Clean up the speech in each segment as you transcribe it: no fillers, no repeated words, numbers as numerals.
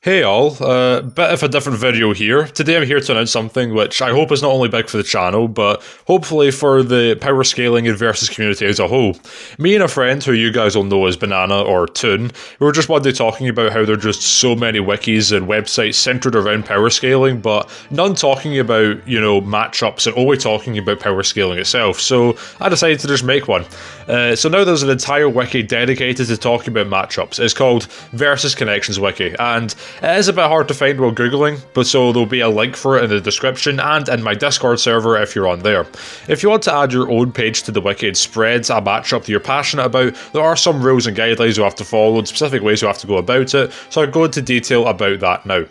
Hey all, bit of a different video here. Today I'm here to announce something which I hope is not only big for the channel, but hopefully for the power scaling and Versus community as a whole. Me and a friend, who you guys will know as Banana or Toon, we were just one day talking about how there are just so many wikis and websites centered around power scaling, but none talking about, matchups and only talking about power scaling itself. So I decided to just make one. So now there's an entire wiki dedicated to talking about matchups. It's called Versus Connections Wiki, and it is a bit hard to find while googling, but so there'll be a link for it in the description and in my Discord server if you're on there. If you want to add your own page to the wiki and spread a matchup that you're passionate about, there are some rules and guidelines you have to follow and specific ways you have to go about it, so I'll go into detail about that now.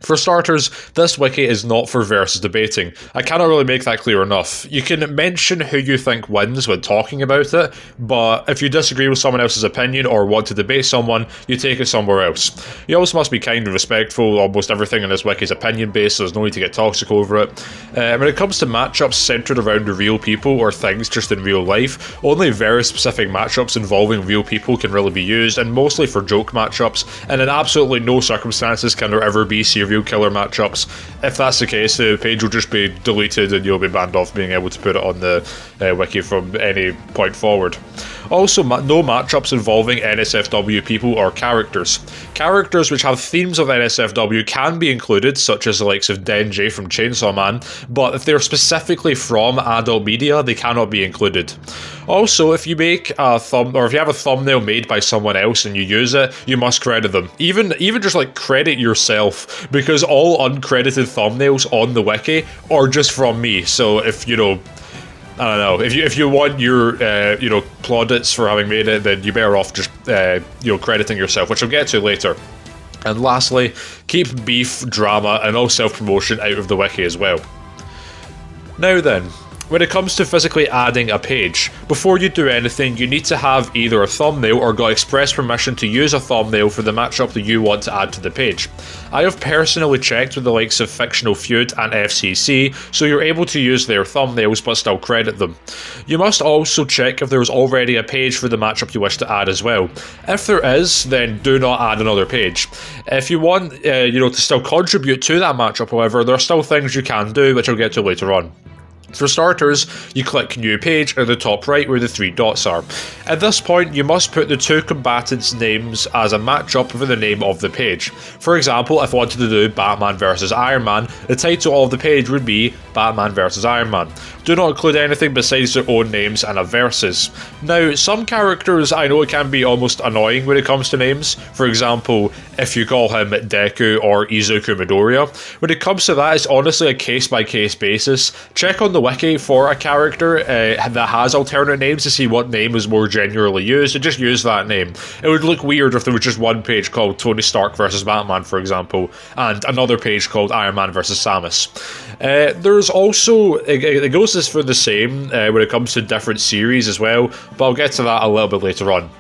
For starters, this wiki is not for versus debating. I cannot really make that clear enough. You can mention who you think wins when talking about it, but if you disagree with someone else's opinion or want to debate someone, you take it somewhere else. You also must be kind and respectful. Almost everything in this wiki is opinion based, so there's no need to get toxic over it. When it comes to matchups centered around real people or things just in real life, only very specific matchups involving real people can really be used, and mostly for joke matchups, and in absolutely no circumstances can there ever be serial killer matchups. If that's the case, the page will just be deleted and you'll be banned off being able to put it on the wiki from any point forward. Also, no matchups involving NSFW people or characters. Characters which have themes of NSFW can be included, such as the likes of Denji from Chainsaw Man, but if they're specifically from adult media, they cannot be included. Also, if you make if you have a thumbnail made by someone else and you use it, you must credit them. Even just like credit yourself, because all uncredited thumbnails on the wiki are just from me. So if I don't know, if you want your plaudits for having made it, then you're better off just crediting yourself, which I'll get to later. And lastly, keep beef, drama, and all self-promotion out of the wiki as well. Now then, when it comes to physically adding a page, before you do anything, you need to have either a thumbnail or got express permission to use a thumbnail for the matchup that you want to add to the page. I have personally checked with the likes of Fictional Feud and FCC, so you're able to use their thumbnails but still credit them. You must also check if there is already a page for the matchup you wish to add as well. If there is, then do not add another page. If you want to still contribute to that matchup, however, there are still things you can do, which I'll get to later on. For starters, you click New Page at the top right where the three dots are. At this point, you must put the two combatants' names as a matchup for the name of the page. For example, if I wanted to do Batman vs Iron Man, the title of the page would be Batman vs Iron Man. Do not include anything besides their own names and a versus. Now, some characters, I know it can be almost annoying when it comes to names. For example, if you call him Deku or Izuku Midoriya. When it comes to that, it's honestly a case-by-case basis. Check on the wiki for a character that has alternate names to see what name is more generally used, and just use that name. It would look weird if there was just one page called Tony Stark vs Batman, for example, and another page called Iron Man vs Samus. There's also, it goes for the same when it comes to different series as well, but I'll get to that a little bit later on.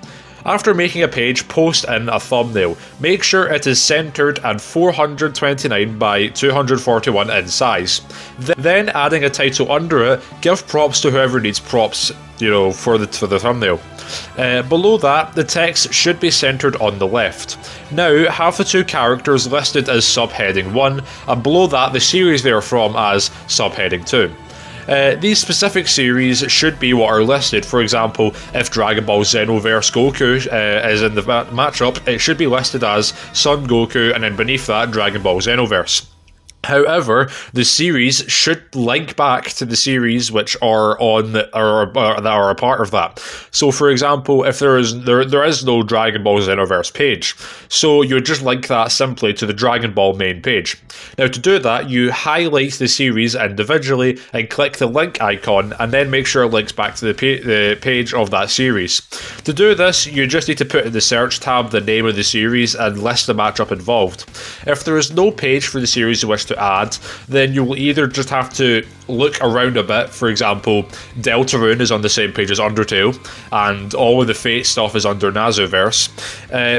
After making a page, post in a thumbnail. Make sure it is centered and 429 by 241 in size. Then adding a title under it, give props to whoever needs props, for the thumbnail. Below that, the text should be centered on the left. Now, have the two characters listed as subheading 1, and below that the series they are from as subheading 2. These specific series should be what are listed. For example, if Dragon Ball Xenoverse Goku is in the matchup, it should be listed as Son Goku, and then beneath that, Dragon Ball Xenoverse. However, the series should link back to the series which are on that are a part of that. So, for example, if there is no Dragon Ball Xenoverse page, so you would just link that simply to the Dragon Ball main page. Now, to do that, you highlight the series individually and click the link icon, and then make sure it links back to the page of that series. To do this, you just need to put in the search tab the name of the series and list the matchup involved. If there is no page for the series you wish to add, then you will either just have to look around a bit. For example, Deltarune is on the same page as Undertale, and all of the Fate stuff is under Nazoverse.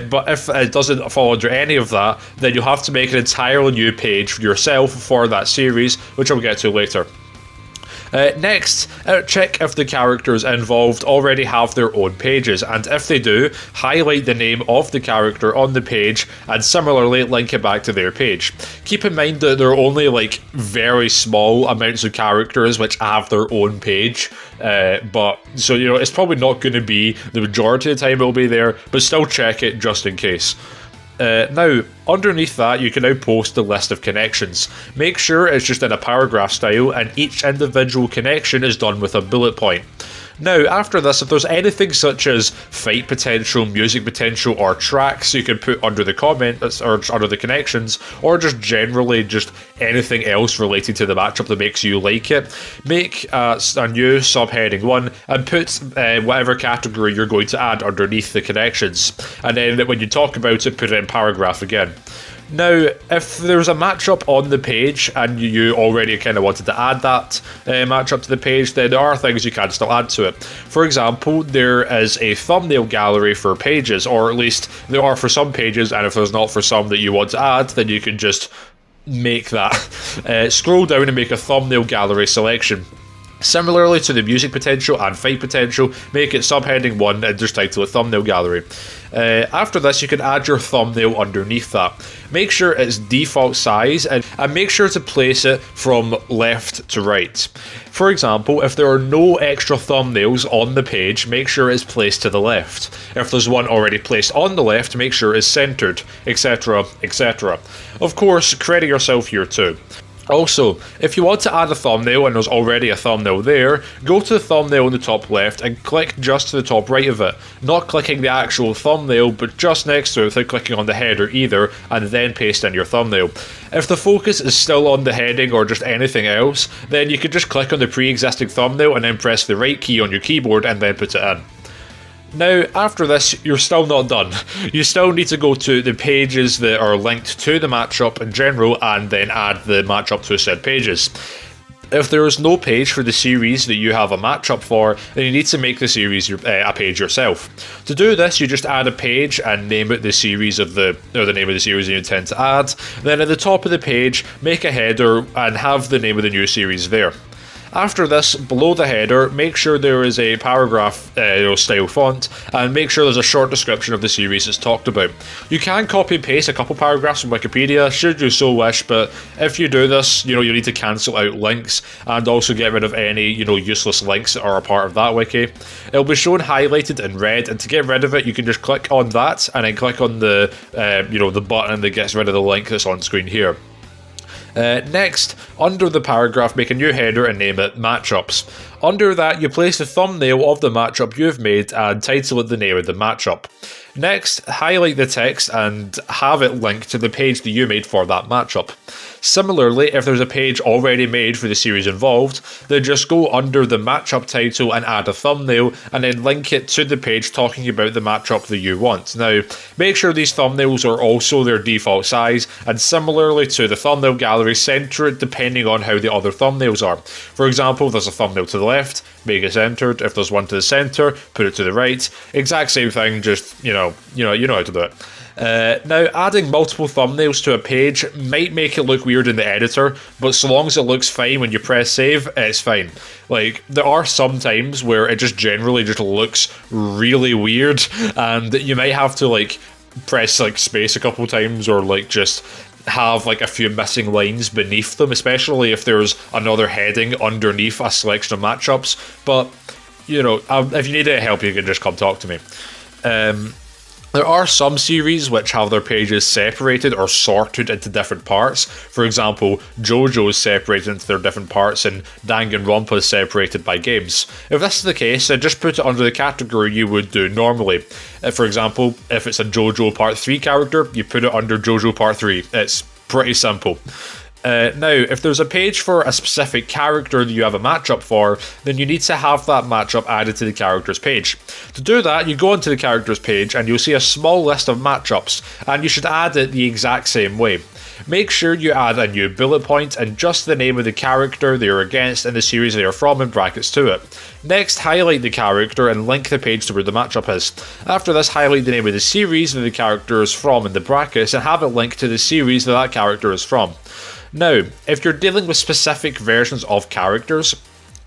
But if it doesn't fall under any of that, then you'll have to make an entirely new page for yourself for that series, which I'll get to later. Next, check if the characters involved already have their own pages, and if they do, highlight the name of the character on the page and similarly link it back to their page. Keep in mind that there are only like very small amounts of characters which have their own page, but so it's probably not going to be the majority of the time it'll be there, but still check it just in case. Now, underneath that, you can now post the list of connections. Make sure it's just in a paragraph style, and each individual connection is done with a bullet point. Now, after this, if there's anything such as fight potential, music potential, or tracks you can put under the comments or under the connections, or just generally just anything else related to the matchup that makes you like it, make a new subheading 1 and put whatever category you're going to add underneath the connections. And then when you talk about it, put it in paragraph again. Now, if there's a matchup on the page and you already kind of wanted to add that matchup to the page, then there are things you can still add to it. For example, there is a thumbnail gallery for pages, or at least there are for some pages, and if there's not for some that you want to add, then you can just make that. Scroll down and make a thumbnail gallery selection. Similarly to the music potential and fight potential, make it subheading 1 and just title it thumbnail gallery. After this, you can add your thumbnail underneath that. Make sure it's default size and make sure to place it from left to right. For example, if there are no extra thumbnails on the page, make sure it's placed to the left. If there's one already placed on the left, make sure it's centered, etc, etc. Of course, credit yourself here too. Also, if you want to add a thumbnail and there's already a thumbnail there, go to the thumbnail in the top left and click just to the top right of it, not clicking the actual thumbnail but just next to it without clicking on the header either, and then paste in your thumbnail. If the focus is still on the heading or just anything else, then you can just click on the pre-existing thumbnail and then press the right key on your keyboard and then put it in. Now, after this, you're still not done. You still need to go to the pages that are linked to the matchup in general and then add the matchup to said pages. If there is no page for the series that you have a matchup for, then you need to make the series a page yourself. To do this, you just add a page and name it the series of the name of the series you intend to add. Then at the top of the page, make a header and have the name of the new series there. After this, below the header, make sure there is a paragraph style font and make sure there's a short description of the series it's talked about. You can copy and paste a couple paragraphs from Wikipedia, should you so wish, but if you do this, you need to cancel out links and also get rid of any, useless links that are a part of that wiki. It'll be shown highlighted in red, and to get rid of it, you can just click on that and then click on the, the button that gets rid of the link that's on screen here. Next, under the paragraph, make a new header and name it Matchups. Under that, you place the thumbnail of the matchup you've made and title it the name of the matchup. Next, highlight the text and have it linked to the page that you made for that matchup. Similarly, if there's a page already made for the series involved, then just go under the matchup title and add a thumbnail and then link it to the page talking about the matchup that you want. Now, make sure these thumbnails are also their default size, and similarly to the thumbnail gallery, center it depending on how the other thumbnails are. For example, if there's a thumbnail to the left, make it centered. If there's one to the center, put it to the right. Exact same thing, just, you know how to do it. Now, adding multiple thumbnails to a page might make it look weird in the editor, but so long as it looks fine when you press save, it's fine. Like, there are some times where it just generally just looks really weird, and you might have to, press, space a couple times, or, just have, a few missing lines beneath them, especially if there's another heading underneath a selection of matchups. But, if you need any help, you can just come talk to me. There are some series which have their pages separated or sorted into different parts. For example, JoJo is separated into their different parts and Danganronpa is separated by games. If this is the case, then just put it under the category you would do normally. For example, if it's a JoJo Part 3 character, you put it under JoJo Part 3. It's pretty simple. Now, if there's a page for a specific character that you have a matchup for, then you need to have that matchup added to the character's page. To do that, you go onto the character's page and you'll see a small list of matchups, and you should add it the exact same way. Make sure you add a new bullet point and just the name of the character they are against and the series they are from in brackets to it. Next, highlight the character and link the page to where the matchup is. After this, highlight the name of the series that the character is from in the brackets and have it linked to the series that character is from. Now, if you're dealing with specific versions of characters,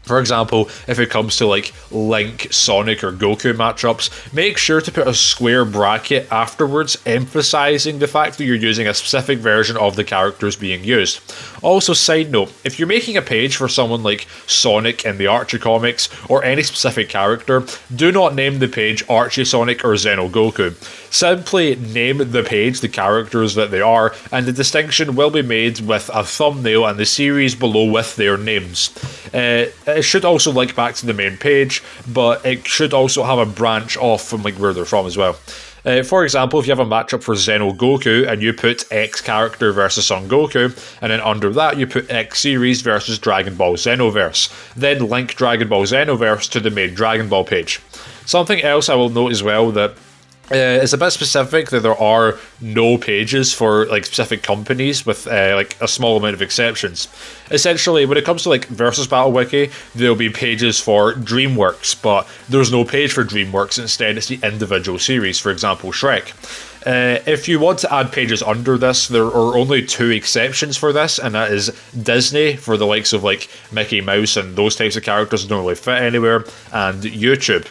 For example, if it comes to like Link, Sonic, or Goku matchups, make sure to put a square bracket afterwards, emphasizing the fact that you're using a specific version of the characters being used. Also, side note, if you're making a page for someone like Sonic in the Archie comics, or any specific character, do not name the page Archie Sonic or Xeno Goku. Simply name the page the characters that they are, and the distinction will be made with a thumbnail and the series below with their names. It should also link back to the main page, but it should also have a branch off from like where they're from as well. For example, if you have a matchup for Xeno Goku and you put X character versus Son Goku, and then under that you put X series versus Dragon Ball Xenoverse, then link Dragon Ball Xenoverse to the main Dragon Ball page. Something else I will note as well that it's a bit specific that there are no pages for like specific companies with like a small amount of exceptions. Essentially, when it comes to like Versus Battle Wiki, there'll be pages for DreamWorks, but there's no page for DreamWorks. Instead, it's the individual series, for example, Shrek. If you want to add pages under this, there are only two exceptions for this, and that is Disney for the likes of like Mickey Mouse and those types of characters don't really fit anywhere, and YouTube.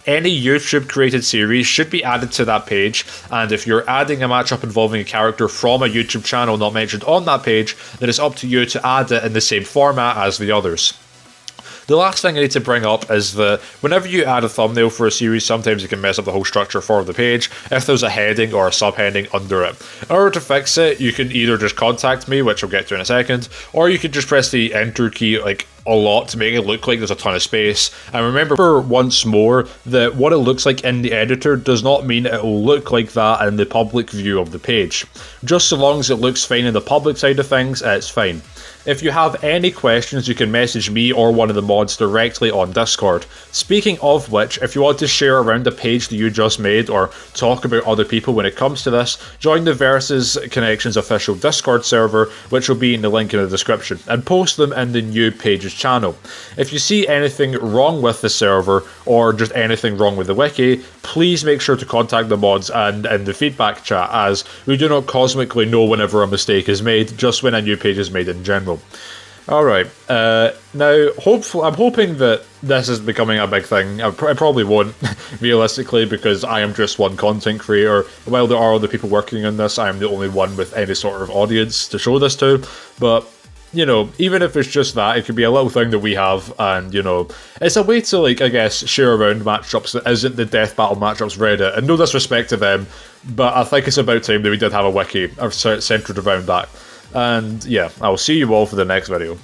Any YouTube created series should be added to that page, and if you're adding a matchup involving a character from a YouTube channel not mentioned on that page, then it's up to you to add it in the same format as the others. The last thing I need to bring up is that whenever you add a thumbnail for a series, sometimes it can mess up the whole structure for the page if there's a heading or a subheading under it. In order to fix it, you can either just contact me, which I'll get to in a second, or you can just press the enter key like a lot to make it look like there's a ton of space. And remember once more that what it looks like in the editor does not mean it will look like that in the public view of the page. Just so long as it looks fine in the public side of things, it's fine. If you have any questions, you can message me or one of the mods directly on Discord. Speaking of which, if you want to share around the page that you just made or talk about other people when it comes to this, join the Versus Connections official Discord server, which will be in the link in the description, and post them in the new pages channel. If you see anything wrong with the server or just anything wrong with the wiki, please make sure to contact the mods and in the feedback chat, as we do not cosmically know whenever a mistake is made, just when a new page is made in general. Alright, now I'm hoping that this is becoming a big thing. I probably won't, realistically, because I am just one content creator. While there are other people working on this, I am the only one with any sort of audience to show this to. But, you know, even if it's just that, it could be a little thing that we have, and, you know, it's a way to, like, I guess, share around matchups that isn't the Death Battle Matchups Reddit. And no disrespect to them, but I think it's about time that we did have a wiki centered around that. And yeah, I'll see you all for the next video.